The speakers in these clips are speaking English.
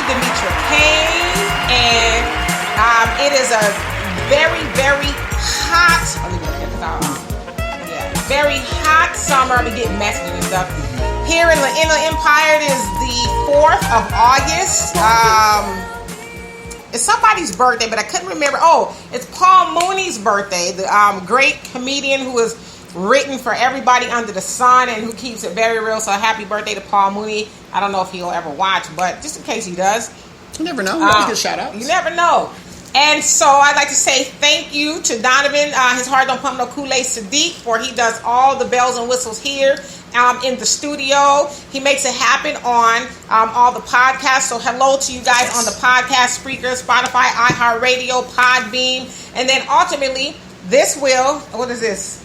Demetra Kane, and it is a very, very hot. Very hot summer. I've been getting messages and stuff. Here in the Inland Empire, it is the 4th of August. It's somebody's birthday, but I couldn't remember. Oh, it's Paul Mooney's birthday, the great comedian who has written for everybody under the sun and who keeps it very real. So happy birthday to Paul Mooney. I don't know if he'll ever watch, but just in case he does. You never know. Maybe get shout outs. You never know. And so I'd like to say thank you to Donovan, his Heart Don't Pump No Kool-Aid Sadiq, for he does all the bells and whistles here in the studio. He makes it happen on all the podcasts. So hello to you guys on the podcast, Spreaker, Spotify, iHeartRadio, Podbean. And then ultimately, this will, what is this?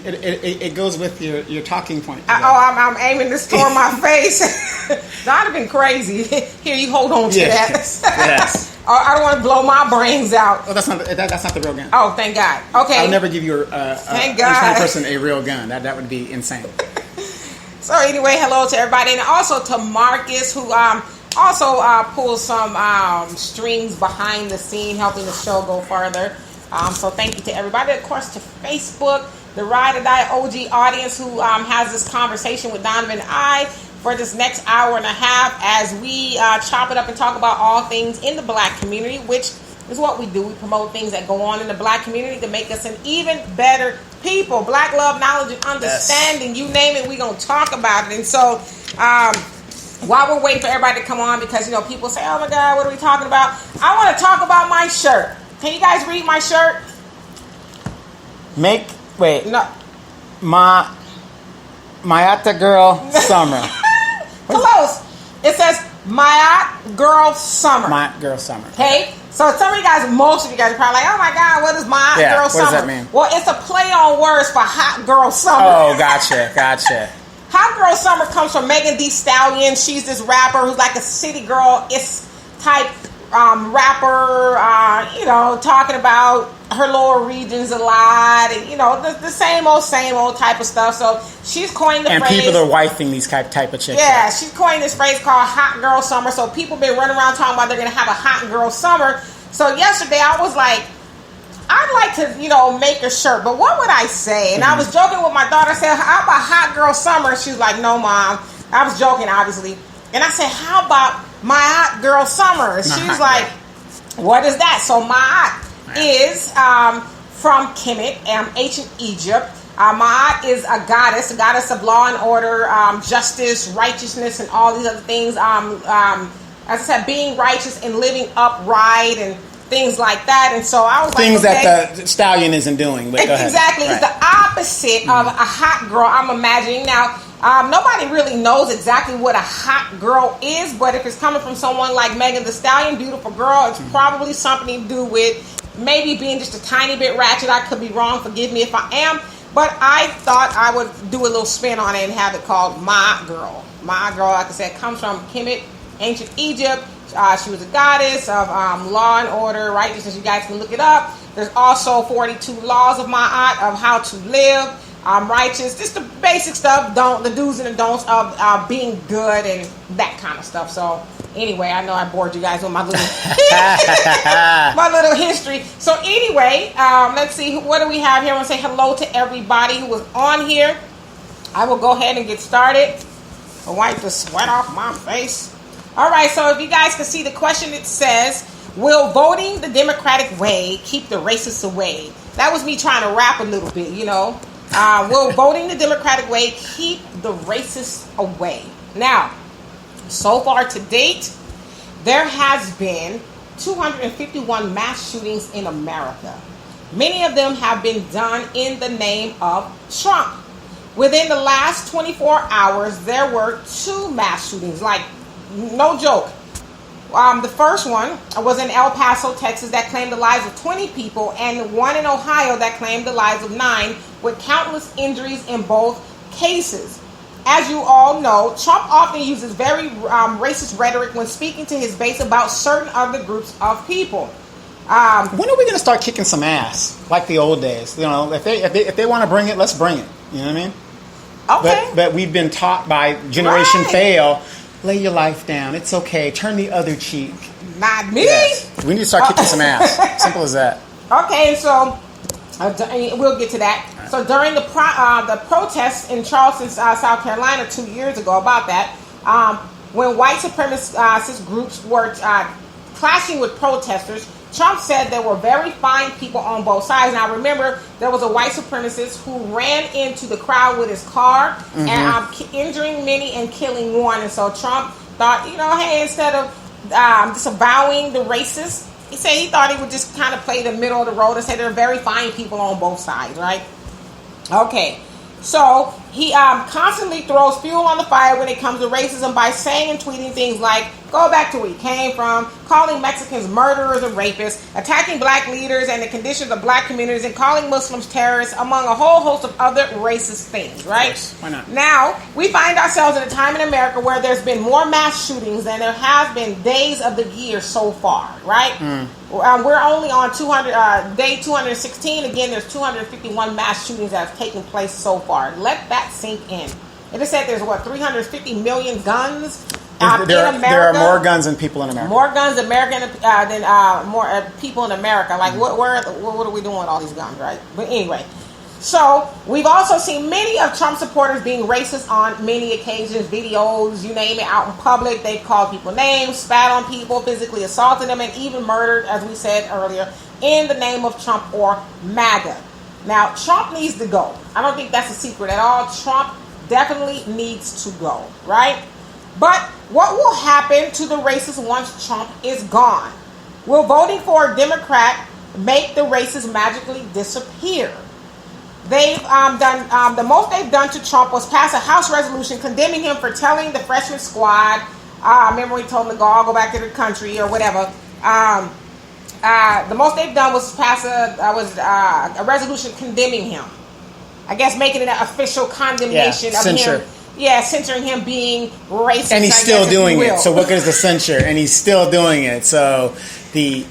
It goes with your talking point. I'm aiming this toward my face. Donovan crazy. Here, you hold on to that. Yes. I don't want to blow my brains out. Oh, that's not the real gun. Oh, thank God. Okay. I'll never give you thank God. person a real gun. That would be insane. So anyway, hello to everybody, and also to Marcus, who also pulls some strings behind the scene, helping the show go further. So thank you to everybody. Of course, to Facebook, the Ride or Die OG audience who has this conversation with Donovan and I for this next hour and a half as we chop it up and talk about all things in the black community, which is what we do. We promote things that go on in the black community to make us an even better people. Black love, knowledge, and understanding. Yes. You name it, we're going to talk about it. And so while we're waiting for everybody to come on, because, you know, people say, oh my God, what are we talking about? I want to talk about my shirt. Can you guys read my shirt? No. Mayata Girl Summer. Close. It says Mayat Girl Summer. Mayat Girl Summer. Okay? So some of you guys, most of you guys are probably like, oh my God, what is Mayat Girl Summer? What does that mean? Well, it's a play on words for Hot Girl Summer. Oh, gotcha. Hot Girl Summer comes from Megan Thee Stallion. She's this rapper who's like a city girl-ish type rapper, talking about her lower regions a lot, and the same old type of stuff. So she's coined the phrase. And people are wifing these type of chicks. Yeah, she's coined this phrase called Hot Girl Summer. So people been running around talking about they're going to have a Hot Girl Summer. So yesterday I was like, I'd like to, make a shirt, but what would I say? And I was joking with my daughter. I said, how about Hot Girl Summer? She was like, no, Mom. I was joking, obviously. And I said, how about My Hot Girl Summer? And she was like, what is that? So Ma'at is from Kemet, ancient Egypt. Ma'at is a goddess of law and order, justice, righteousness, and all these other things. As I said, being righteous and living upright and things like that. And so I was like, things that the stallion isn't doing. But exactly. It's the opposite of a hot girl, I'm imagining. Now, nobody really knows exactly what a hot girl is, but if it's coming from someone like Megan Thee Stallion, beautiful girl, it's probably something to do with maybe being just a tiny bit ratchet. I could be wrong. Forgive me if I am. But I thought I would do a little spin on it and have it called My Girl. My Girl, like I said, comes from Kemet, ancient Egypt. She was a goddess of law and order, righteousness. You guys can look it up. There's also 42 laws of Ma'at of how to live. Righteous, just the basic stuff, the do's and the don'ts of being good and that kind of stuff. So anyway, I know I bored you guys with my little my little history. So anyway, let's see, what do we have here? I want to say hello to everybody who was on here. I will go ahead and get started. I'll wipe the sweat off my face. All right, so if you guys can see the question, it says, will voting the Democratic way keep the racists away? That was me trying to rap a little bit, will voting the Democratic way keep the racists away? Now, so far to date, there has been 251 mass shootings in America. Many of them have been done in the name of Trump. Within the last 24 hours, there were 2 mass shootings, like no joke. The first one was in El Paso, Texas, that claimed the lives of 20 people, and one in Ohio that claimed the lives of 9, with countless injuries in both cases. As you all know, Trump often uses very racist rhetoric when speaking to his base about certain other groups of people. When are we going to start kicking some ass like the old days? If they want to bring it, let's bring it. You know what I mean? Okay. But we've been taught by Generation Fail lay your life down. It's okay. Turn the other cheek. Not me. Yes. We need to start kicking some ass. Simple as that. Okay, so we'll get to that. Right. So during the protests in Charleston, South Carolina, 2 years ago about that, when white supremacist groups were clashing with protesters, Trump said there were very fine people on both sides. Now remember, there was a white supremacist who ran into the crowd with his car and injuring many and killing one. And so Trump thought, hey, instead of disavowing the racists, he said he thought he would just kind of play the middle of the road and say there are very fine people on both sides, right? Okay. So he constantly throws fuel on the fire when it comes to racism by saying and tweeting things like, go back to where you came from, calling Mexicans murderers and rapists, attacking black leaders and the conditions of black communities, and calling Muslims terrorists, among a whole host of other racist things, right? Yes, why not? Now, we find ourselves at a time in America where there's been more mass shootings than there have been days of the year so far, right? We're only on day 216. Again, there's 251 mass shootings that have taken place so far. Let that sink in. It is said there's, 350 million guns in America. There are more guns than people in America. More guns in America than more people in America. Like, what are we doing with all these guns, right? But anyway. So, we've also seen many of Trump supporters being racist on many occasions, videos, you name it, out in public. They've called people names, spat on people, physically assaulted them, and even murdered, as we said earlier, in the name of Trump or MAGA. Now, Trump needs to go. I don't think that's a secret at all. Trump definitely needs to go, right? But what will happen to the racists once Trump is gone? Will voting for a Democrat make the racists magically disappear? They've done the most they've done to Trump was pass a House resolution condemning him for telling the freshman squad, remember he told them to go back to the country or whatever. The most they've done was pass a resolution condemning him. I guess making it an official condemnation of him. Yeah, censoring him being racist. And he's still doing it. So what good is the censure? And he's still doing it. So the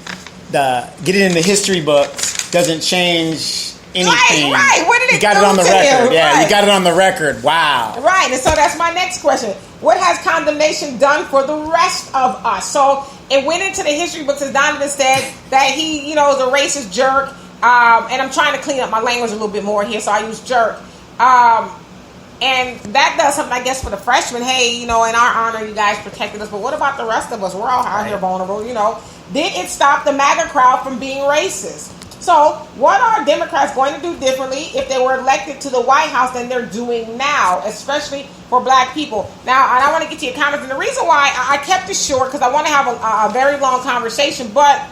get it in the history books doesn't change anything. Right. What did it do? You got it on the record. Him? Yeah, right. You got it on the record. Wow. Right. And so that's my next question. What has condemnation done for the rest of us? So it went into the history books, as Donovan said, that he, is a racist jerk. And I'm trying to clean up my language a little bit more here, so I use jerk. And that does something, I guess, for the freshmen. Hey, in our honor, you guys protected us. But what about the rest of us? We're all out here vulnerable, Did it stop the MAGA crowd from being racist? So, what are Democrats going to do differently if they were elected to the White House than they're doing now, especially for black people? Now, and I want to get to your comments, and the reason why I kept it short, because I want to have a very long conversation, but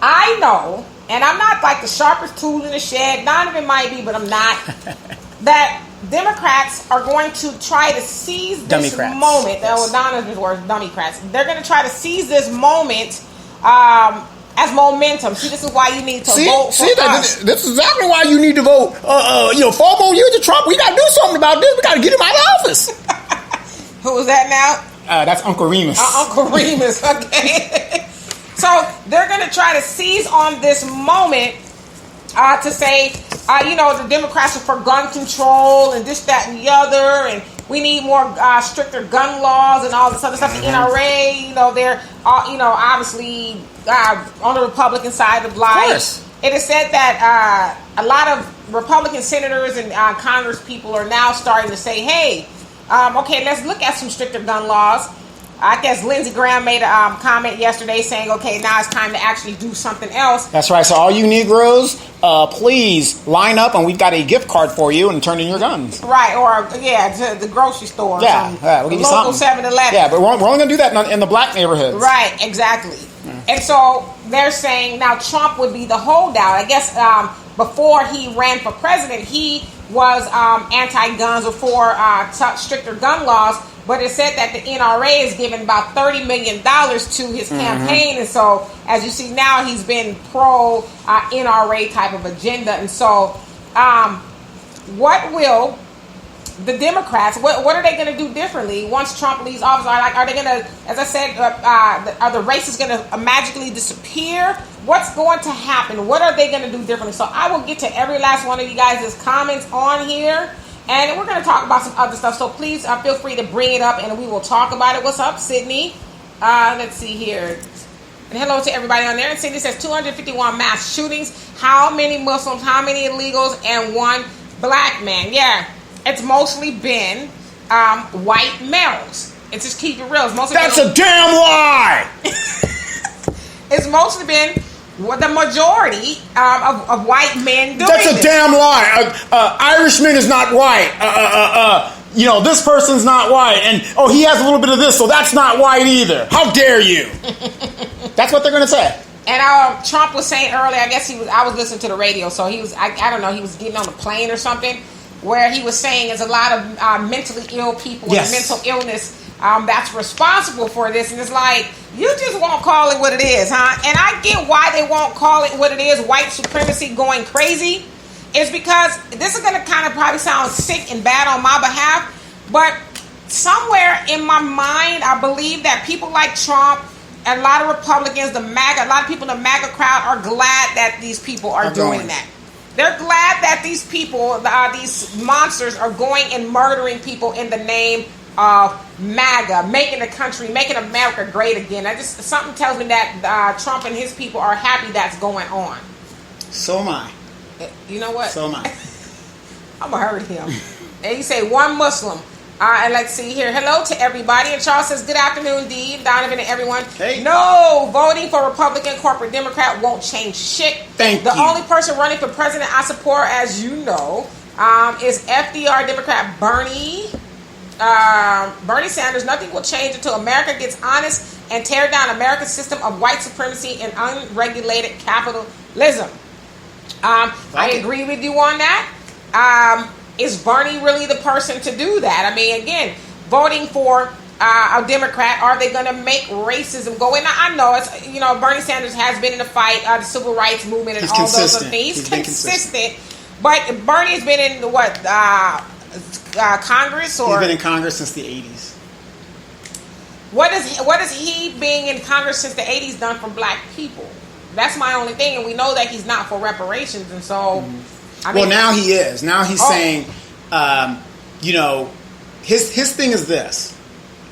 I know, and I'm not like the sharpest tool in the shed, none of it might be, but I'm not, that Democrats are going to try to seize this moment. Yes. Donovan's words, Dummycrats. They're going to try to seize this moment as momentum. See, this is why you need to vote for us. This is exactly why you need to vote. 4 more years of Trump. We got to do something about this. We got to get him out of office. Who was that now? That's Uncle Remus. Uncle Remus, okay. So they're going to try to seize on this moment to say, the Democrats are for gun control and this, that, and the other, and we need more stricter gun laws and all this other stuff. The NRA, they're obviously on the Republican side of life. Of course. It is said that a lot of Republican senators and Congress people are now starting to say, hey, okay, let's look at some stricter gun laws. I guess Lindsey Graham made a comment yesterday saying, okay, now it's time to actually do something else. That's right. So all you Negroes, please line up and we've got a gift card for you and turn in your guns. Right. Or, to the grocery store. Yeah. We'll give you local something. 7-Eleven. Yeah, but we're only going to do that in the black neighborhoods. Right. Exactly. Yeah. And so they're saying now Trump would be the holdout. I guess before he ran for president, he was anti-guns or for stricter gun laws. But it said that the NRA is giving about $30 million to his campaign. And so, as you see now, he's been pro-NRA type of agenda. And so, what will the Democrats, what are they going to do differently once Trump leaves office? Are they going to, as I said, are the racists going to magically disappear? What's going to happen? What are they going to do differently? So I will get to every last one of you guys' comments on here. And we're going to talk about some other stuff. So please feel free to bring it up and we will talk about it. What's up, Sydney? Let's see here. And hello to everybody on there. And Sydney says 251 mass shootings. How many Muslims, how many illegals, and one black man? Yeah, it's mostly been white males. It's just keep it real. It's mostly That's a damn lie! It's mostly been the majority of white men doing That's a this. damn lie. Irishman is not white. This person's not white. And, he has a little bit of this, so that's not white either. How dare you? That's what they're going to say. And Trump was saying earlier, I guess I was listening to the radio, so he was, I don't know, he was getting on the plane or something, where he was saying there's a lot of mentally ill people Yes. with mental illness that's responsible for this. And it's like, you just won't call it what it is, huh? And I get why they won't call it what it is, white supremacy going crazy. It's because, this is going to kind of probably sound sick and bad on my behalf, but somewhere in my mind, I believe that people like Trump and a lot of Republicans, a lot of people in the MAGA crowd are glad that these people are doing that. They're glad that these people, these monsters, are going and murdering people in the name of MAGA, making the country, making America great again. Something tells me that Trump and his people are happy that's going on. So am I. You know what? So am I. I'm going to hurt him. And you say one Muslim. And let's see here. Hello to everybody. And Charles says, good afternoon, Dee, Donovan, and everyone. Hey. No, voting for Republican, corporate Democrat won't change shit. Thank you. The only person running for president I support, as you know, is FDR Democrat Bernie Sanders. Nothing will change until America gets honest and tear down America's system of white supremacy and unregulated capitalism. I agree with you on that. Is Bernie really the person to do that? I mean, again, voting for a Democrat, are they going to make racism go in? I know it's, Bernie Sanders has been in the fight, the civil rights movement, and He's all consistent. those other things. He's been consistent. But Bernie has been in Congress, or He's been in Congress since the 80s. what is he being in Congress since the 80s done for black people? That's my only thing, and we know that he's not for reparations, and so. I mean, Well, now he is. Now he's saying, his thing is this.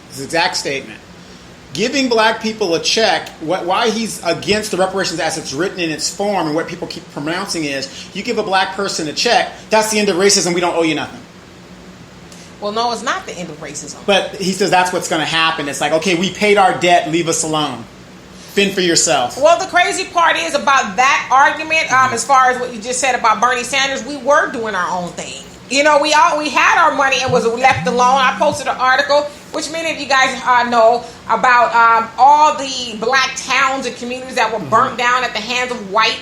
His exact statement. Giving black people a check, why he's against the reparations as it's written in its form and what people keep pronouncing is, you give a black person a check, that's the end of racism, we don't owe you nothing. Well, no, it's not the end of racism. But he says that's what's going to happen. It's like, okay, we paid our debt, leave us alone. Fend for yourself. Well, the crazy part is about that argument, as far as what you just said about Bernie Sanders, we were doing our own thing. We had our money and was left alone. I posted an article, which many of you guys know, about all the black towns and communities that were burnt down at the hands of white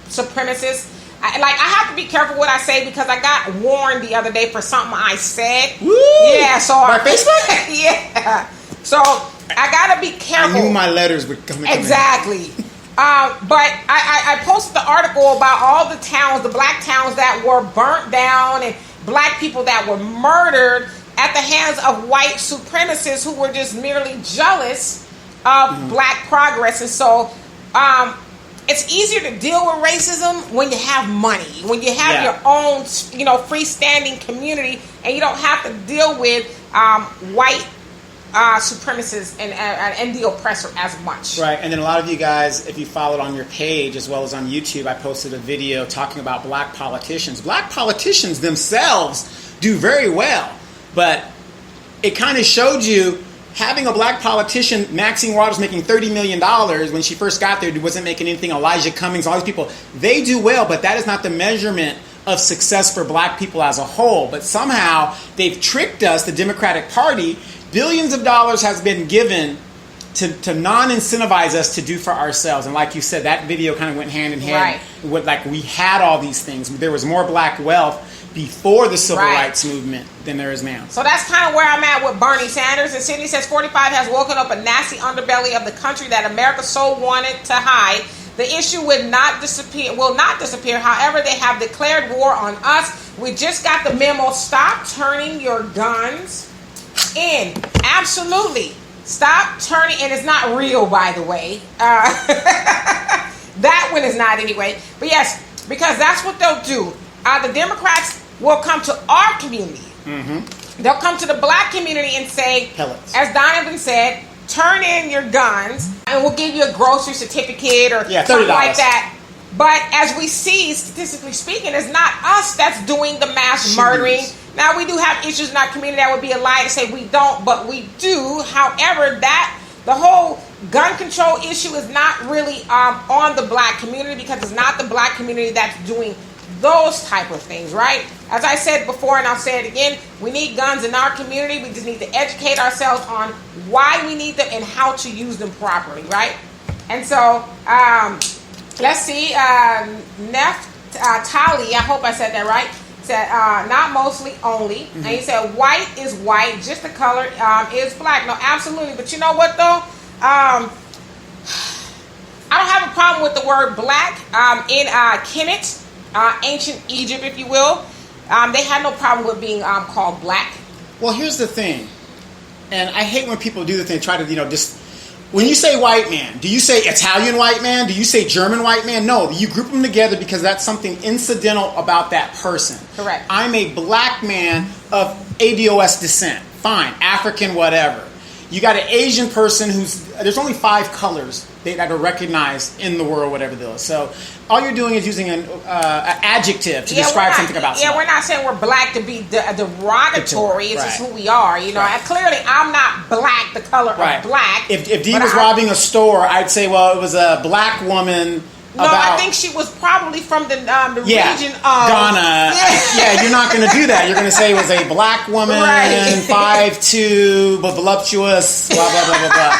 supremacists. I have to be careful what I say because I got warned the other day for something I said. Woo! Yeah, so By Facebook? Yeah. So I gotta be careful. I knew my letters would come in. Exactly. But I posted the article about all the towns, the black towns that were burnt down and black people that were murdered at the hands of white supremacists who were just merely jealous of black progress. And so it's easier to deal with racism when you have money, when you have your own, freestanding community, and you don't have to deal with white supremacists and the oppressor as much. Right, and then a lot of you guys, if you followed on your page as well as on YouTube, I posted a video talking about black politicians. Black politicians themselves do very well, but it kind of showed you having a black politician, Maxine Waters making $30 million when she first got there, wasn't making anything, Elijah Cummings, all these people, they do well, but that is not the measurement of success for black people as a whole. But somehow they've tricked us, the Democratic Party. Billions of dollars has been given to non-incentivize us to do for ourselves. And like you said, that video kind of went hand in hand with, like, we had all these things. There was more black wealth before the civil rights movement than there is now. So that's kind of where I'm at with Bernie Sanders. And Sydney says 45 has woken up a nasty underbelly of the country that America so wanted to hide. The issue will not disappear. However, they have declared war on us. We just got the memo. Stop turning your guns in. Absolutely. Stop turning. And it's not real, by the way. That one is not anyway. But yes, because that's what they'll do. The Democrats will come to our community. They'll come to the black community and say, Pellets. as Donovan said, turn in your guns and we'll give you a grocery certificate or something like that. But as we see, statistically speaking, it's not us that's doing the mass murdering. Now, we do have issues in our community that would be a lie to say we don't, but we do. However, the whole gun control issue is not really on the black community, because it's not the black community that's doing those type of things, right? As I said before, and I'll say it again, we need guns in our community. We just need to educate ourselves on why we need them and how to use them properly, right? And so, let's see, Neftali, I hope I said that right, said, not mostly, only. And he said, white is white, just the color is black. No, absolutely. But you know what, though? I don't have a problem with the word black. In Kemet, ancient Egypt, if you will, they had no problem with being called black. Well, here's the thing, and I hate when people do the thing, try to, just, when you say white man, do you say Italian white man? Do you say German white man? No, you group them together because that's something incidental about that person. Correct. I'm a black man of ADOS descent. Fine, African, whatever. You got an Asian person there's only 5 colors that are recognized in the world, whatever those. So all you're doing is using an adjective to describe something about someone. Yeah, we're not saying we're black to be derogatory. It's just who we are. Right. And clearly I'm not black, the color of black. If Dee was robbing a store, I'd say, well, it was a black woman. I think she was probably from the region of Ghana. Yeah, you're not going to do that. You're going to say it was a black woman, 5'2", but voluptuous, blah, blah, blah, blah,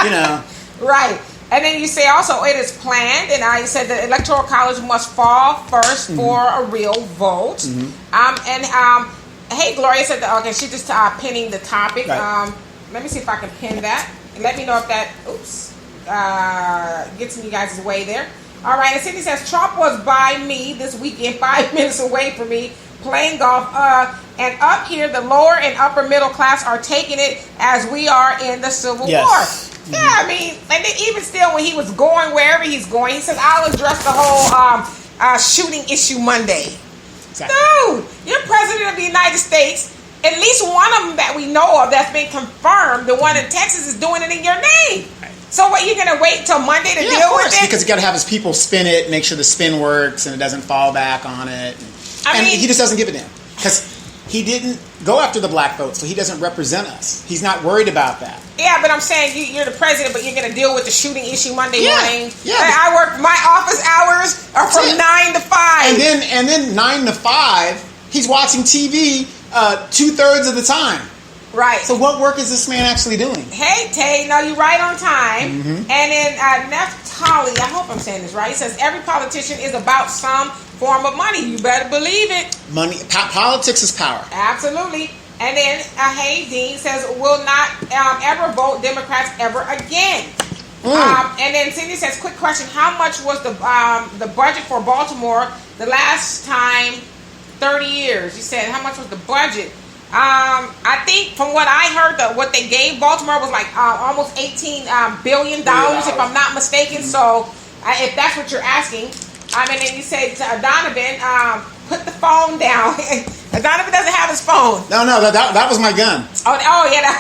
blah. Right. And then you say also it is planned, and I said the Electoral College must fall first for a real vote. Hey, Gloria said that, okay, she's just pinning the topic. Right. Let me see if I can pin that. And let me know if that, gets in you guys' way there. All right, and Cindy says, Trump was by me this weekend, 5 minutes away from me, playing golf. And up here, the lower and upper middle class are taking it as we are in the Civil War. Yeah, I mean, and then even still, when he was going wherever he's going, he says, I'll address the whole shooting issue Monday. Exactly. Dude, you're president of the United States. At least one of them that we know of that's been confirmed, the one in Texas, is doing it in your name. So what, you're going to wait till Monday to deal with it? Because you got to have his people spin it, make sure the spin works and it doesn't fall back on it. And he just doesn't give a damn. Because he didn't go after the black vote, so he doesn't represent us. He's not worried about that. Yeah, but I'm saying you're the president, but you're going to deal with the shooting issue Monday morning. Yeah. I work, my office hours are from 9 to 5. And then 9 to 5, he's watching TV 2/3 of the time. Right. So what work is this man actually doing? Hey, Tay, no, you're right on time. And then Neftali, I hope I'm saying this right, he says every politician is about some form of money. You better believe it. Money, politics is power. Absolutely. And then Hey Dean says will not ever vote Democrats ever again. And then Cindy says, quick question: how much was the budget for Baltimore the last time? 30 years. You said how much was the budget? I think from what I heard, what they gave Baltimore was like almost $18 billion, if I'm not mistaken. So if that's what you're asking, and then you said Donovan, put the phone down. Donovan doesn't have his phone. No, that was my gun. Oh yeah.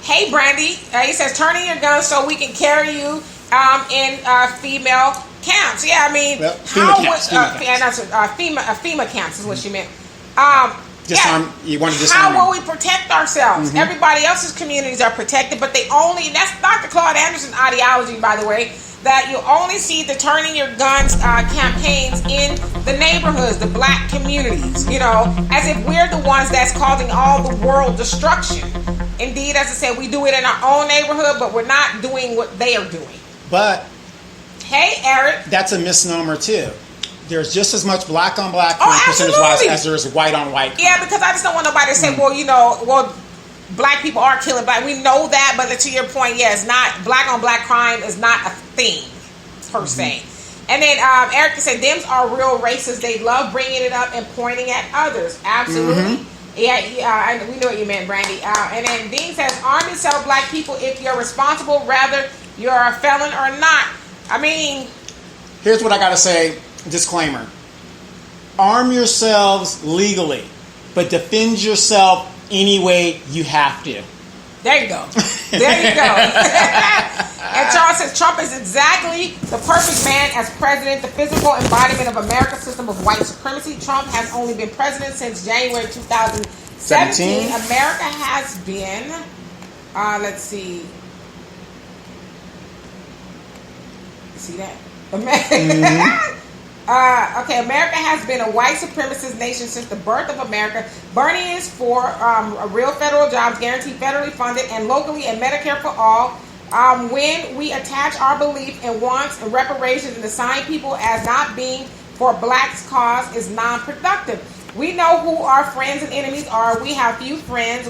Hey Brandy, he says turn in your gun so we can carry you in female camps. Yeah, I mean, FEMA camps is what she meant. You want to disarm. How will we protect ourselves? Everybody else's communities are protected, but that's Dr. Claude Anderson's ideology, by the way, that you only see the turning your guns campaigns in the neighborhoods, the black communities, as if we're the ones that's causing all the world destruction. Indeed, as I said, we do it in our own neighborhood, but we're not doing what they are doing. But hey, Eric, that's a misnomer too. There's just as much black on black percentage-wise as there is white on white. Yeah, because I just don't want nobody to say, well, black people are killing black. We know that, but to your point, it's not black on black crime is not a thing per se. And then Eric said, Dems are real racists. They love bringing it up and pointing at others. Absolutely. Yeah, we know what you meant, Brandy. And then Dean says, arm yourself, black people, if you're responsible, whether you're a felon or not. I mean, here's what I got to say. Disclaimer. arm yourselves legally, but defend yourself any way you have to. There you go. There you go. And Charles says Trump is exactly the perfect man as president, the physical embodiment of America's system of white supremacy. Trump has only been president since January 2017. America has been, let's see. See that? America has been a white supremacist nation since the birth of America. Bernie is for real federal jobs, guaranteed federally funded and locally, and Medicare for all. When we attach our belief in wants and reparations and assign people as not being for blacks' cause is non-productive. We know who our friends and enemies are. We have few friends.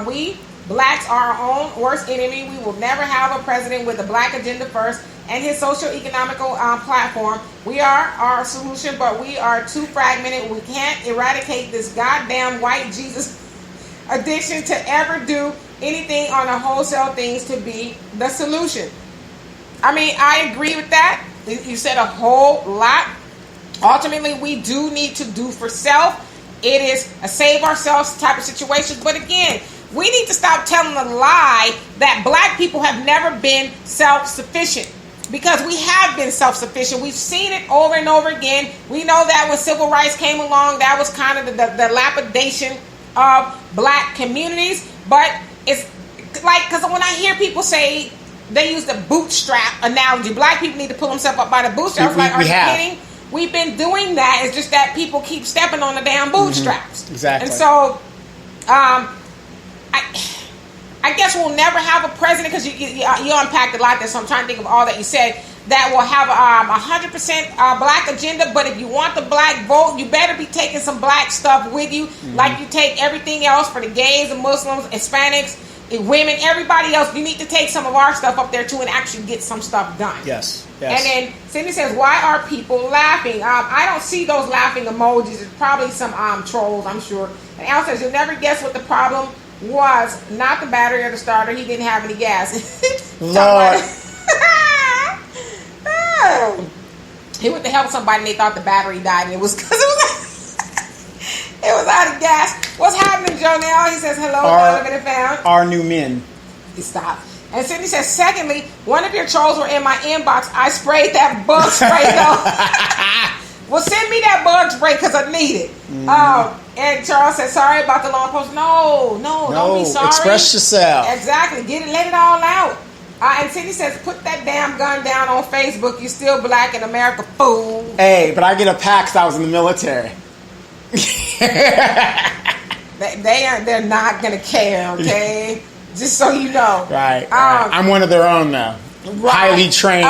We blacks are our own worst enemy. We will never have a president with a black agenda first and his socio-economical platform. We are our solution, but we are too fragmented. We can't eradicate this goddamn white Jesus addiction to ever do anything on the wholesale things to be the solution. I mean, I agree with that. You said a whole lot. Ultimately, we do need to do for self. It is a save ourselves type of situation. But again, we need to stop telling a lie that black people have never been self-sufficient. Because we have been self-sufficient. We've seen it over and over again. We know that when civil rights came along, that was kind of the lapidation of black communities. But it's like, because when I hear people say, they use the bootstrap analogy. Black people need to pull themselves up by the bootstraps. Like, are you kidding? We've been doing that. It's just that people keep stepping on the damn bootstraps. Exactly. And so, I guess we'll never have a president, because you unpacked a lot there, so I'm trying to think of all that you said, that will have 100% black agenda. But if you want the black vote, you better be taking some black stuff with you, like you take everything else for the gays and Muslims, Hispanics, women, everybody else. You need to take some of our stuff up there too and actually get some stuff done. Yes. And then Cindy says, why are people laughing? I don't see those laughing emojis. It's probably some trolls, I'm sure. And Al says, you'll never guess what the problem was. Not the battery or the starter. He didn't have any gas. Lord. He went to help somebody and they thought the battery died, and it was because it was out of gas. What's happening, Jonelle? He says, hello, Donovan and found. Our new men. He stopped. And Cindy says, secondly, one of your trolls were in my inbox. I sprayed that bug spray, though. Well, send me that bug spray because I need it. And Charles said, sorry about the long post. No, don't be sorry. Express yourself. Exactly. Get it, let it all out. And Cindy says, put that damn gun down on Facebook. You still black in America, fool. Hey, but I get a pack because I was in the military. They're not going to care, okay? Just so you know. Right. I'm one of their own now. Right. Highly trained.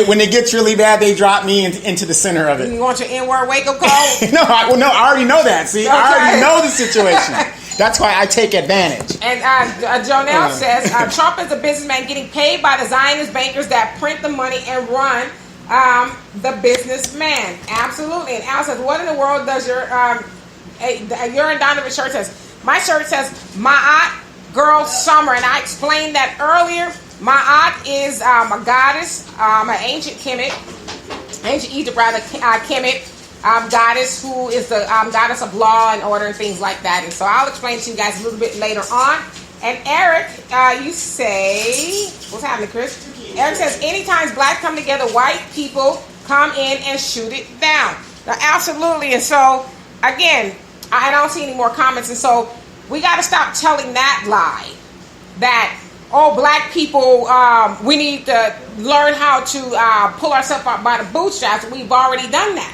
When it gets really bad, they drop me into the center of it. You want your N-word wake-up call? No, I already know that. See, okay. I already know the situation. That's why I take advantage. And Jonelle says, Trump is a businessman getting paid by the Zionist bankers that print the money and run the businessman. Absolutely. And Al says, what in the world does your and Donovan shirt says? My shirt says, Ma'at Girl Summer. And I explained that earlier. Ma'at is a goddess, an ancient Egypt rather, Kemet. Goddess who is the goddess of law and order and things like that. And so I'll explain to you guys a little bit later on. And Eric, you say, what's happening, Chris? Eric says, anytime blacks come together, white people come in and shoot it down. Now, absolutely. And so, again, I don't see any more comments. And so we got to stop telling that lie that, oh, black people, we need to learn how to pull ourselves up by the bootstraps. We've already done that.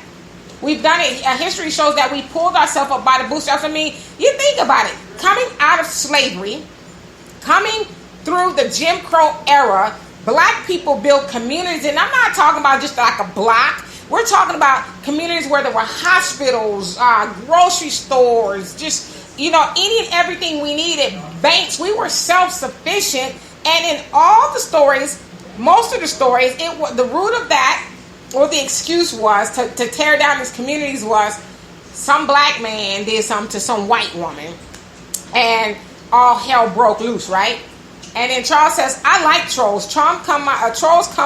We've done it. History shows that we pulled ourselves up by the bootstraps. I mean, you think about it. Coming out of slavery, coming through the Jim Crow era, black people built communities. And I'm not talking about just like a block. We're talking about communities where there were hospitals, grocery stores, just, any and everything we needed. Banks. We were self-sufficient. And in all the stories, most of the stories, the root of that, or the excuse was to tear down these communities was some black man did something to some white woman and all hell broke loose, right? And then Charles says, I like trolls. Trolls come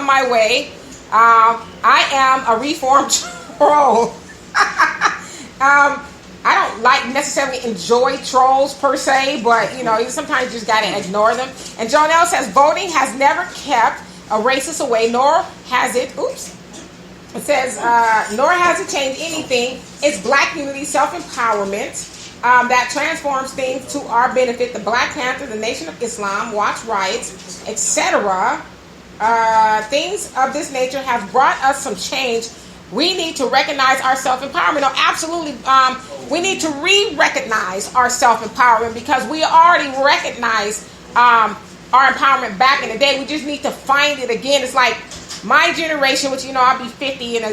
my way. I am a reformed troll. I don't like necessarily enjoy trolls per se, but sometimes you just gotta ignore them. And Jonelle says voting has never kept a racist away, nor has it. Oops. It says nor has it changed anything. It's Black unity, self-empowerment that transforms things to our benefit. The Black Panther, the Nation of Islam, Watch Riots, etc. Things of this nature have brought us some change. We need to recognize our self-empowerment. No, absolutely. We need to re-recognize our self-empowerment because we already recognized our empowerment back in the day. We just need to find it again. It's like my generation, which, I'll be 50 in a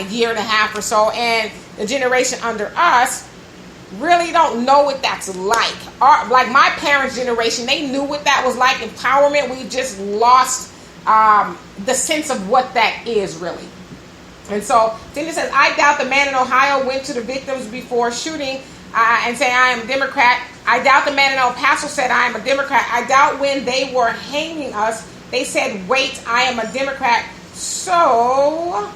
year and a half or so, and the generation under us really don't know what that's like. Like my parents' generation, they knew what that was like, empowerment. We just lost the sense of what that is really. And so Cindy says, I doubt the man in Ohio went to the victims before shooting and saying, I am a Democrat. I doubt the man in El Paso said, I am a Democrat. I doubt when they were hanging us, they said, wait, I am a Democrat. So,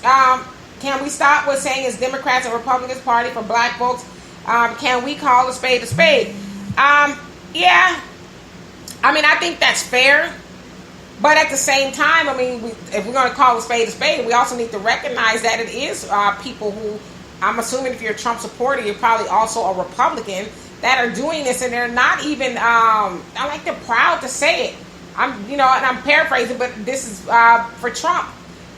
can we stop with saying it's Democrats and Republicans party for Black folks? Can we call a spade a spade? Yeah. I think that's fair. But at the same time, if we're going to call a spade, we also need to recognize that it is people who, I'm assuming if you're a Trump supporter, you're probably also a Republican, that are doing this, and they're not even, they're proud to say it. And I'm paraphrasing, but this is for Trump.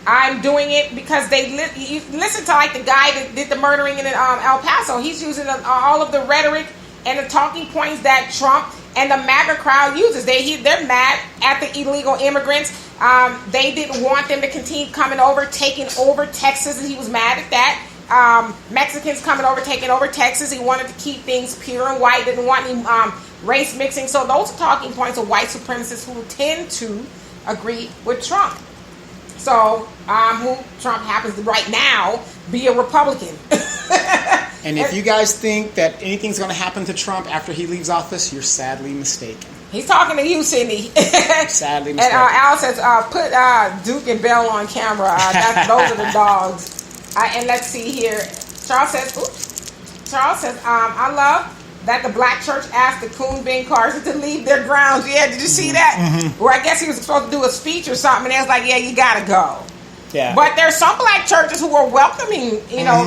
I'm doing it because you listen to the guy that did the murdering in El Paso. He's using all of the rhetoric and the talking points that Trump and the MAGA crowd uses. They're mad at the illegal immigrants. They didn't want them to continue coming over, taking over Texas, and he was mad at that. Mexicans coming over, taking over Texas. He wanted to keep things pure and white, didn't want any race mixing. So those are talking points of white supremacists who tend to agree with Trump. So who Trump happens to right now be a Republican. And if you guys think that anything's going to happen to Trump after he leaves office, you're sadly mistaken. He's talking to you, Cindy. Sadly mistaken. And Al says, put Duke and Bell on camera. Those are the dogs. And let's see here. Charles says, I love that the Black church asked the Coon Bin Carson to leave their grounds. Yeah, did you see that? Mm-hmm. Where I guess he was supposed to do a speech or something, and they was like, yeah, you got to go. Yeah. But there's some Black churches who are welcoming,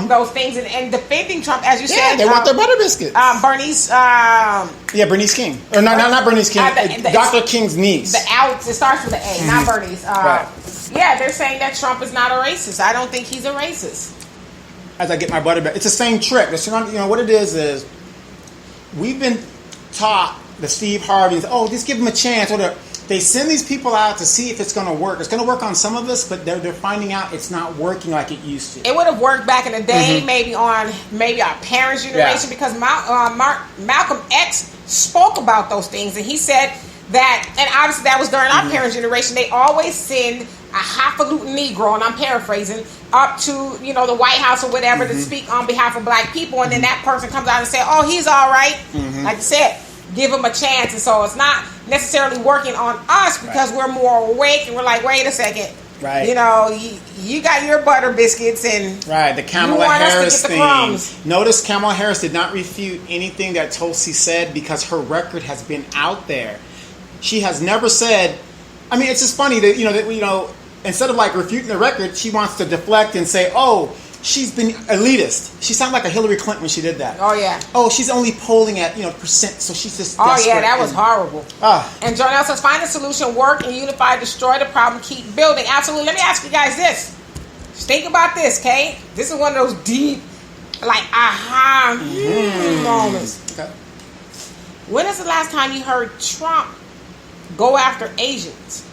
those things and defending Trump, as you said. They want their butter biscuits. Bernice. Bernice King. Or no, not Bernice King. Dr. King's niece. It starts with the A, not Bernice. Right. Yeah, they're saying that Trump is not a racist. I don't think he's a racist. As I get my butter biscuits, it's the same trick. What it is we've been taught the Steve Harveys. Oh, just give them a chance. They send these people out to see if it's going to work. It's going to work on some of us, but they're finding out it's not working like it used to. It would have worked back in the day, maybe our parents' generation, because Malcolm X spoke about those things, and he said that, and obviously that was during our parents' generation. They always send a highfalutin Negro, and I'm paraphrasing, up to the White House or whatever to speak on behalf of Black people, and then that person comes out and say, "Oh, he's all right." Like you said, give him a chance, and so it's not necessarily working on us because we're more awake and we're like, wait a second, right? You got your butter biscuits and the Kamala Harris thing. Notice Kamala Harris did not refute anything that Tulsi said because her record has been out there. She has never said. It's just funny that instead of refuting the record, she wants to deflect and say, "Oh, she's been elitist." She sounded like a Hillary Clinton when she did that. Oh yeah. Oh, she's only polling at percent, so she's just. Oh yeah, that was horrible. And Jonelle says, "Find a solution, work and unify, destroy the problem, keep building." Absolutely. Let me ask you guys this. Just think about this, okay? This is one of those deep, moments. Okay. When is the last time you heard Trump go after Asians?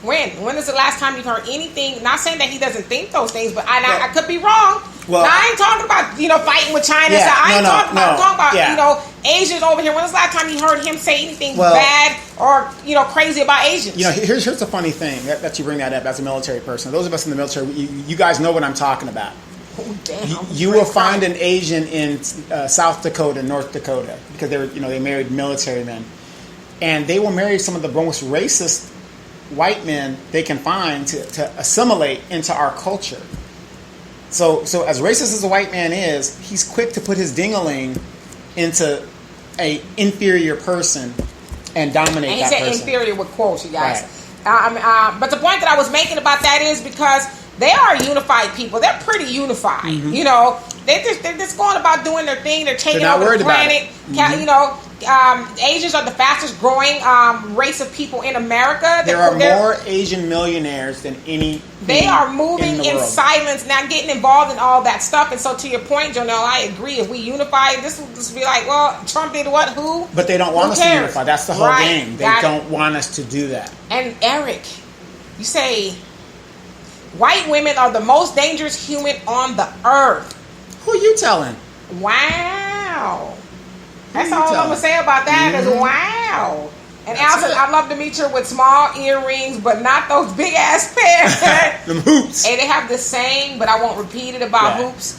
When is the last time you've heard anything? Not saying that he doesn't think those things, but I could be wrong. Well, I ain't talking about fighting with China. Yeah, I'm talking about Asians over here. When was the last time you heard him say anything bad or crazy about Asians? Here's the funny thing that you bring that up as a military person. Those of us in the military, you guys know what I'm talking about. Oh, damn. You will find an Asian in South Dakota, North Dakota, because they married military men, and they will marry some of the most racist white men they can find to assimilate into our culture. So as racist as a white man is, he's quick to put his ding-a-ling into a inferior person and dominate that person. And he said inferior with quotes, you guys. Right. But the point that I was making about that is because they are a unified people. They're pretty unified. Mm-hmm. You know, they're just going about doing their thing. They're taking not over worried the about planet. it. Mm-hmm. You know, Asians are the fastest growing race of people in America. There are more Asian millionaires than any. They are moving in world. silence, not getting involved in all that stuff. And so, to your point, Jonelle, I agree. If we unify, this will just be like, well, Trump did what? Who? But they don't want us to cares? unify. That's the whole Right. game. They Got don't want us to do that. And Eric, you say white women are the most dangerous human on the earth. Who are you telling? Wow. That's you all I'm telling? going to say about that is wow. And That's Al said, it. I'd love to meet her with small earrings, but not those big ass pairs. Them hoops. Hey, they have the same, but I won't repeat it about Yeah. hoops.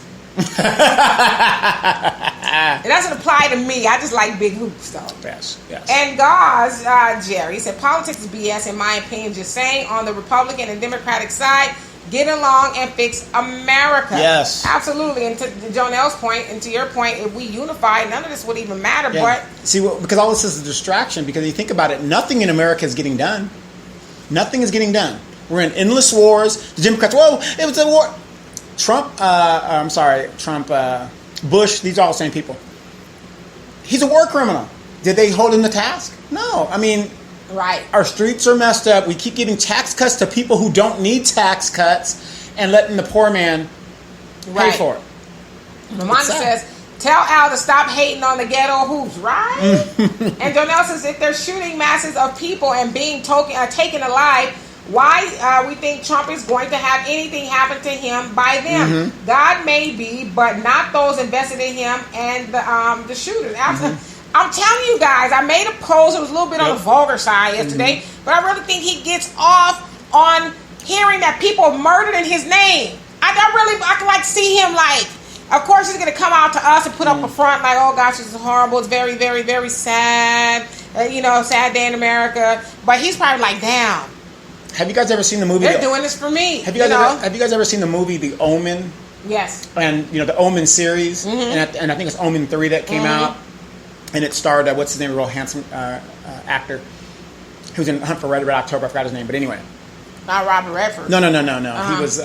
It doesn't apply to me. I just like big hoops, though. Yes. And Gauze, Jerry, said politics is BS, in my opinion. Just saying, on the Republican and Democratic side, get along and fix America. Yes. Absolutely. And to Jonelle's point, and to your point, if we unify, none of this would even matter. Yeah. But See, because all this is a distraction. Because you think about it, nothing in America is getting done. Nothing is getting done. We're in endless wars. The Democrats, whoa, it was a war. Trump, Bush, these are all the same people. He's a war criminal. Did they hold him to task? No. I mean, right. our streets are messed up. We keep giving tax cuts to people who don't need tax cuts and letting the poor man pay for it. Ramona says, tell Al to stop hating on the ghetto hoops, right? And Jonelle says, if they're shooting masses of people and being taken alive, why we think Trump is going to have anything happen to him by them? Mm-hmm. God may be, but not those invested in him and the shooters. Mm-hmm. I'm telling you guys, I made a post. It was a little bit on the vulgar side yesterday, but I really think he gets off on hearing that people are murdered in his name. I can like see him like. Of course, he's going to come out to us and put up a front like, oh gosh, this is horrible. It's very, very, very sad. Sad day in America. But he's probably like, damn. Have you guys ever seen the movie? They're doing this for me. Have you guys ever seen the movie The Omen? Yes. And the Omen series, and I think it's Omen 3 that came out, and it starred what's his name, a real handsome actor who's in Hunt for Red October. I forgot his name, but anyway. Not Robert Redford. No. He was.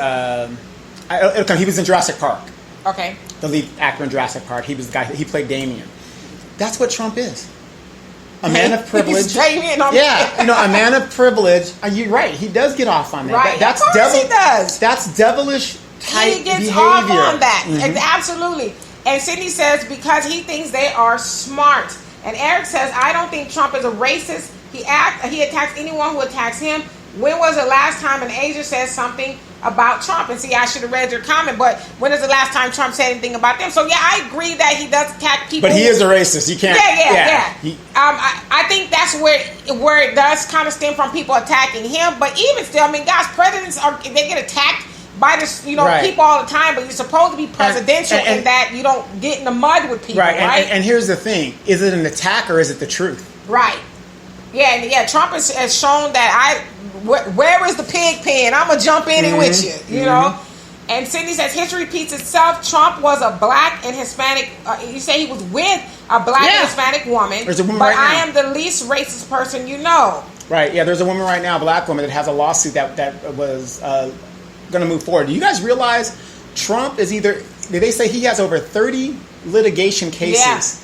He was in Jurassic Park. Okay. The lead actor in Jurassic Park. He was the guy. He played Damien. That's what Trump is. A man of privilege. He's Damien. A man of privilege. You're right. He does get off on that. Right. That's of course he does. That's devilish type He gets behavior. off on that. Mm-hmm. Absolutely. And Sydney says because he thinks they are smart. And Eric says, I don't think Trump is a racist. He attacks anyone who attacks him. When was the last time an Asian said something about Trump? And see, I should have read your comment, but when is the last time Trump said anything about them? So yeah, I agree that he does attack people. But he is a racist. You can't. Yeah. I think that's where it does kind of stem from people attacking him. But even still, I mean, guys, presidents they get attacked by people all the time. But you're supposed to be presidential in that you don't get in the mud with people, right? And here's the thing: is it an attack or is it the truth? Right. Yeah. Trump has shown that where is the pig pen? I'm gonna jump in it with you, you know. And Sydney says history repeats itself. Trump was a black and Hispanic. You say he was with a black and Hispanic woman. There's a woman but right now. I am the least racist person you know. Right. Yeah. There's a woman right now, a black woman, that has a lawsuit that was going to move forward. Do you guys realize Trump is they say he has over 30 litigation cases. Yeah.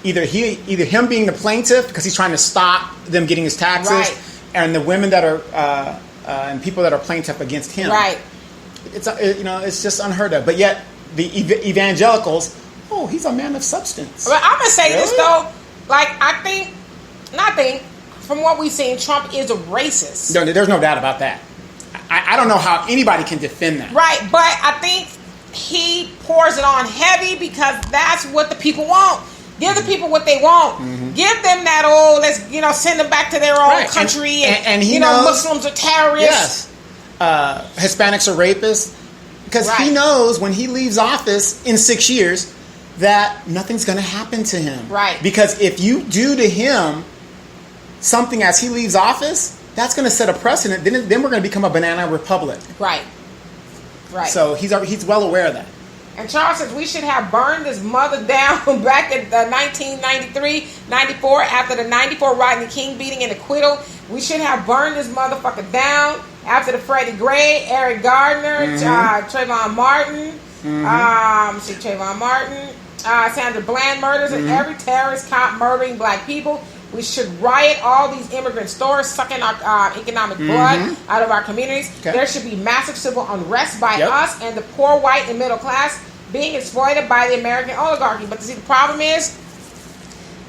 Either him being the plaintiff because he's trying to stop them getting his taxes, and the women that are and people that are plaintiff against him. Right. It's just unheard of. But yet the evangelicals, he's a man of substance. But I'm gonna say this though, like I think from what we've seen, Trump is a racist. No, there's no doubt about that. I don't know how anybody can defend that. Right, but I think he pours it on heavy because that's what the people want. Give the people what they want. Mm-hmm. Give them that let's send them back to their own country and he knows Muslims are terrorists. Yes, Hispanics are rapists because he knows when he leaves office in 6 years that nothing's going to happen to him. Right. Because if you do to him something as he leaves office, that's going to set a precedent. Then we're going to become a banana republic. Right. Right. So he's well aware of that. And Charles says we should have burned his mother down back in 1993, 94, after the 94 Rodney King beating and acquittal. We should have burned this motherfucker down after the Freddie Gray, Eric Gardner, Trayvon Martin, Sandra Bland murders, and every terrorist cop murdering black people. We should riot all these immigrant stores, sucking our economic blood out of our communities. Okay. There should be massive civil unrest by us and the poor white and middle class being exploited by the American oligarchy. But see, the problem is,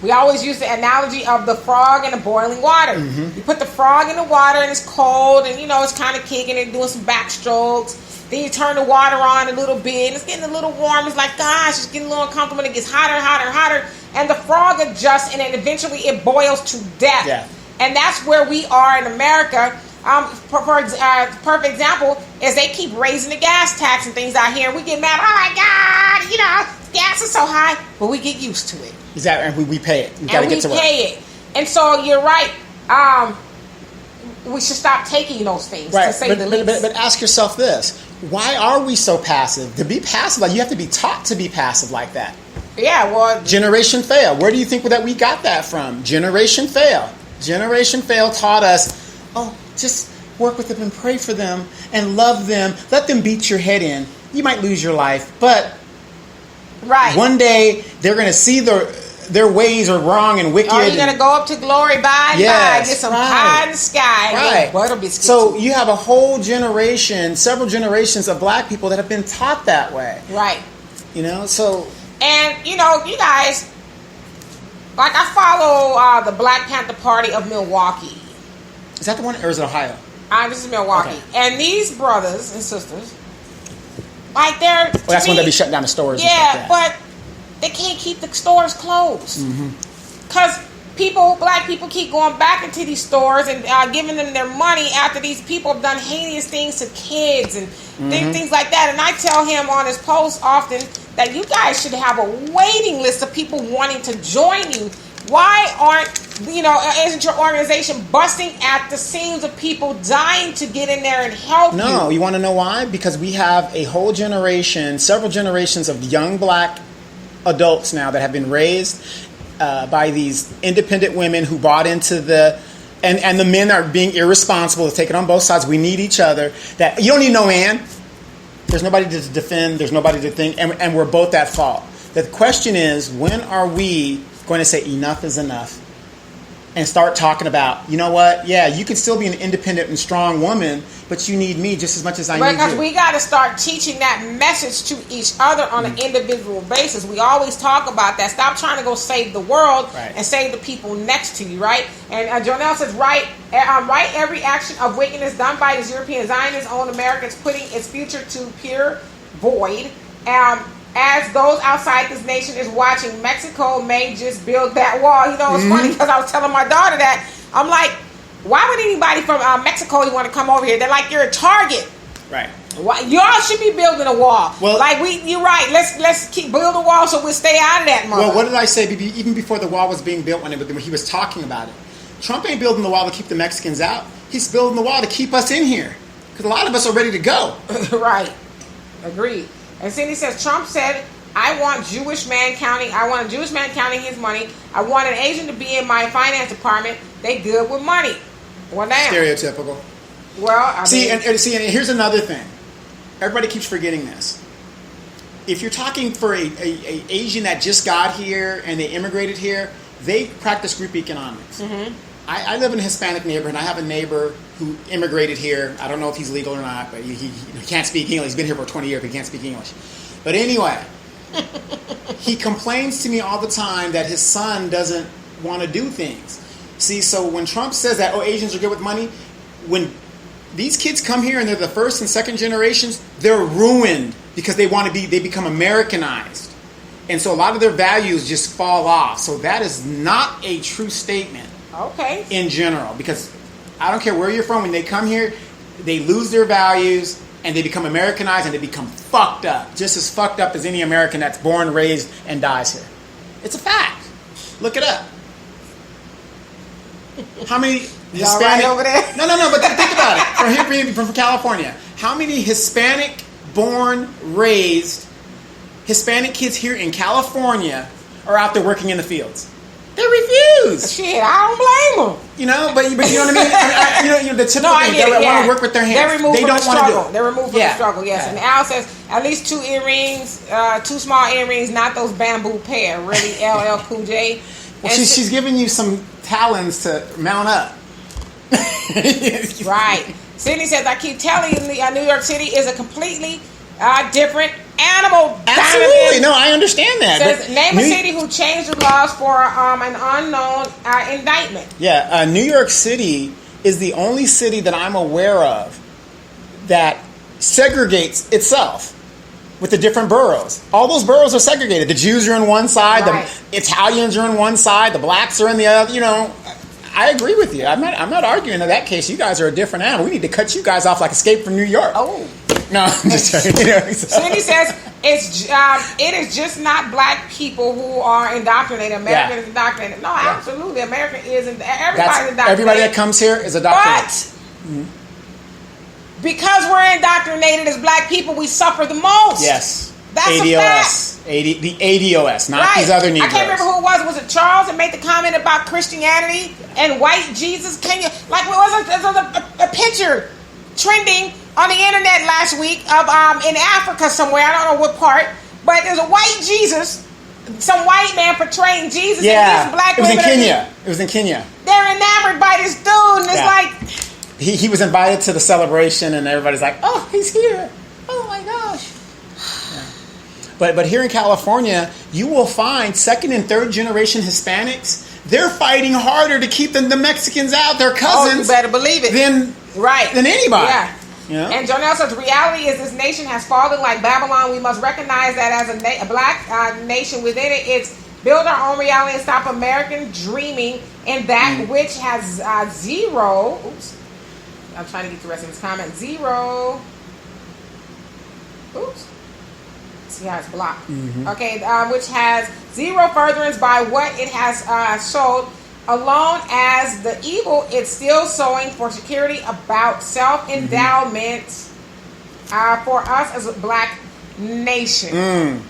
we always use the analogy of the frog in the boiling water. You put the frog in the water and it's cold and, it's kind of kicking and doing some backstrokes. Then you turn the water on a little bit and it's getting a little warm. It's like, gosh, it's getting a little uncomfortable and it gets hotter and hotter and hotter. And the frog adjusts and then eventually it boils to death. Yeah. And that's where we are in America. Perfect example is they keep raising the gas tax and things out here. And we get mad, oh my God, gas is so high. But we get used to it. Exactly, and we pay it. We got to get to work. It. And so you're right. We should stop taking those things, to say the least. But ask yourself this. Why are we so passive? To be passive, like you have to be taught to be passive like that. Yeah, well... Generation Fail. Where do you think that we got that from? Generation Fail. Generation Fail taught us, just work with them and pray for them and love them. Let them beat your head in. You might lose your life, but one day they're going to see their ways are wrong and wicked. You're going to go up to glory by and by, get some pie in the sky. Right. So you have a whole generation, several generations of black people that have been taught that way. Right. So... And, you guys, like I follow the Black Panther Party of Milwaukee. Is that the one, or is it Ohio? This is Milwaukee. Okay. And ththese brothers and sisters, like they're... Well, that's when they be shutting down the stores. Yeah, but they can't keep the stores closed. Because black people keep going back into these stores and giving them their money after these people have done heinous things to kids and things like that. And I tell him on his post often that you guys should have a waiting list of people wanting to join you. Why isn't your organization busting at the seams of people dying to get in there and help you? No, you want to know why? Because we have a whole generation, several generations of young black adults now that have been raised by these independent women who bought into and the men are being irresponsible. To take it on both sides. We need each other. That you don't need no man. There's nobody to defend. There's nobody to think. And we're both at fault. The question is, when are we going to say enough is enough? And start talking about, you know what? Yeah, you can still be an independent and strong woman, but you need me just as much as I need you. Because we got to start teaching that message to each other on an individual basis. We always talk about that. Stop trying to go save the world and save the people next to you, right? And Jonelle says, right, every action of wickedness done by this European Zionists own America is putting its future to pure void. As those outside this nation is watching, Mexico may just build that wall. It's funny because I was telling my daughter that. I'm like, why would anybody from Mexico want to come over here? They're like, you're a target. Right. Y'all should be building a wall. Well, you're right. Let's keep building a wall so we'll stay out of that mother. Well, what did I say even before the wall was being built when he was talking about it? Trump ain't building the wall to keep the Mexicans out. He's building the wall to keep us in here. Because a lot of us are ready to go. Right. Agreed. And Cindy says, Trump said, I want a Jewish man counting his money. I want an Asian to be in my finance department. They good with money. Well, now. Stereotypical. Well, and here's another thing. Everybody keeps forgetting this. If you're talking for a Asian that just got here and they immigrated here, they practice group economics. I live in a Hispanic neighborhood, and I have a neighbor who immigrated here. I don't know if he's legal or not, but he can't speak English. He's been here for 20 years, but he can't speak English. But anyway, he complains to me all the time that his son doesn't want to do things. See, so when Trump says that, Asians are good with money, when these kids come here and they're the first and second generations, they're ruined because they become Americanized. And so a lot of their values just fall off. So that is not a true statement. Okay. In general, because I don't care where you're from, when they come here, they lose their values and they become Americanized and they become fucked up. Just as fucked up as any American that's born, raised, and dies here. It's a fact. Look it up. How many Y'all right over there? No. But think about it. From California, how many Hispanic-born, raised Hispanic kids here in California are out there working in the fields? They refuse. Shit, I don't blame them. You know, but you know what I mean. The typical thing, they want to work with their hands. They're removed from the struggle. They're removed from the struggle. Yes, and Al says at least 2 earrings, 2 small earrings, not those bamboo pair. Really, LL Cool J. Well, she's giving you some talons to mount up. Right. Sydney says, I keep telling you, New York City is a completely different animal. Absolutely. No, I understand that. Says, name a city who changed the laws for an unknown indictment. Yeah, New York City is the only city that I'm aware of that segregates itself with the different boroughs. All those boroughs are segregated. The Jews are on one side, right. The Italians are on one side, the blacks are on the other. You know, I agree with you. I'm not arguing in that case. You guys are a different animal. We need to cut you guys off like Escape from New York. Oh. No, I'm just joking. Cindy says it is just not black people who are indoctrinated. America is indoctrinated. No, absolutely. America is everybody's indoctrinated. Everybody that comes here is indoctrinated. But because we're indoctrinated as black people, we suffer the most. Yes. That's ADOS. a fact. The ADOS, not these other Negroes. I can't remember who it was. Was it Charles that made the comment about Christianity and white Jesus? Can you a picture trending on the internet last week of in Africa somewhere? I don't know what part, but there's a white Jesus, some white man portraying Jesus. Yeah, and these black it was in women Kenya. It was in Kenya. They're enamored by this dude, and it's like he was invited to the celebration, and everybody's like, "Oh, he's here! Oh my gosh!" But here in California, you will find 2nd and 3rd generation Hispanics. They're fighting harder to keep the Mexicans out, their cousins. Oh, you better believe it. Than anybody. Yeah. You know? And Jonelle says, the reality is this nation has fallen like Babylon. We must recognize that as a black nation within it. It's build our own reality and stop American dreaming in that which has zero. Oops. I'm trying to get the rest of this comment. Zero. Oops. See how it's blocked. Mm-hmm. Okay, which has zero furtherance by what it has showed. Alone as the evil, it's still sowing for security about self-endowment for us as a black nation.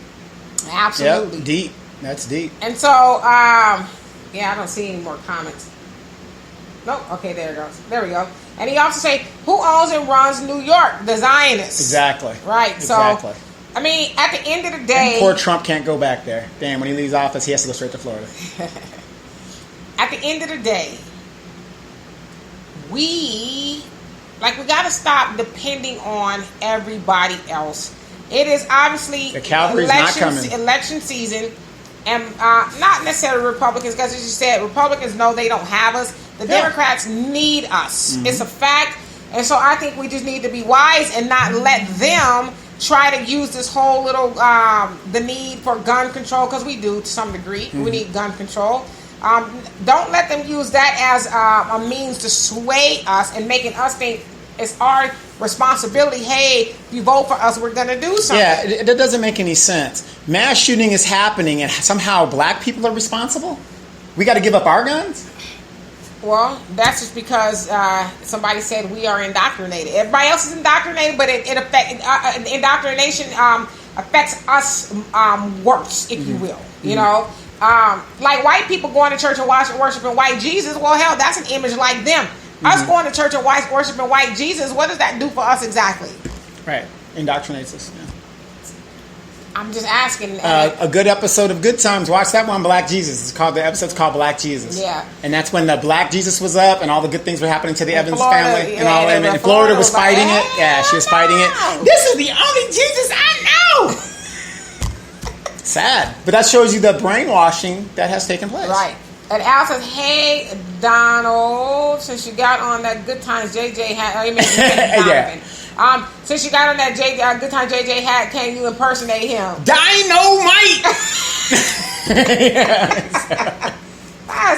Absolutely. Yep, deep. That's deep. And so, I don't see any more comments. Nope. Okay, there it goes. There we go. And he also say, who owns and runs New York? The Zionists. Exactly. Right. Exactly. So, I mean, at the end of the day... And poor Trump can't go back there. Damn, when he leaves office, he has to go straight to Florida. At the end of the day, we got to stop depending on everybody else. It is obviously the Calvary's not coming. Election season, and not necessarily Republicans, because as you said, Republicans know they don't have us. The Democrats need us. It's a fact. And so I think we just need to be wise and not let them try to use this whole little, the need for gun control, because we do to some degree. We need gun control. Don't let them use that as a means to sway us and making us think it's our responsibility. Hey, if you vote for us, we're going to do something. Yeah, that doesn't make any sense. Mass shooting is happening and somehow black people are responsible? We got to give up our guns? Well, that's just because somebody said we are indoctrinated. Everybody else is indoctrinated, but indoctrination affects us worse, if you will. You know? Like white people going to church and worshiping white Jesus, well, hell, that's an image like them. Us going to church and worshiping white Jesus, what does that do for us exactly? Right. Indoctrinates us. Yeah. I'm just asking. A good episode of Good Times. Watch that one, Black Jesus. The episode's called Black Jesus. Yeah. And that's when the Black Jesus was up and all the good things were happening to the Evans family. And Florida was fighting it. Yeah, she was fighting it. This is the only Jesus I know! Sad. But that shows you the brainwashing that has taken place. Right. And Al says, hey, Donald, since you got on that Good Times JJ hat, since you got on that Good Times JJ hat, can you impersonate him? Dynamite!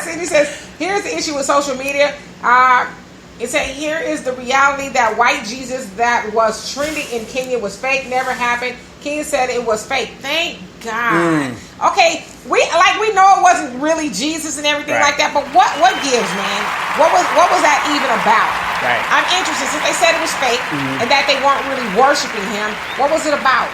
Cindy says, here's the issue with social media. It said, here is the reality that white Jesus that was trending in Kenya was fake, never happened. Kenya said it was fake. Thank God. Okay, we know it wasn't really Jesus and everything Right. like that, but what gives, man? What was that even about? Right. I'm interested. Since they said it was fake and that they weren't really worshiping him, what was it about?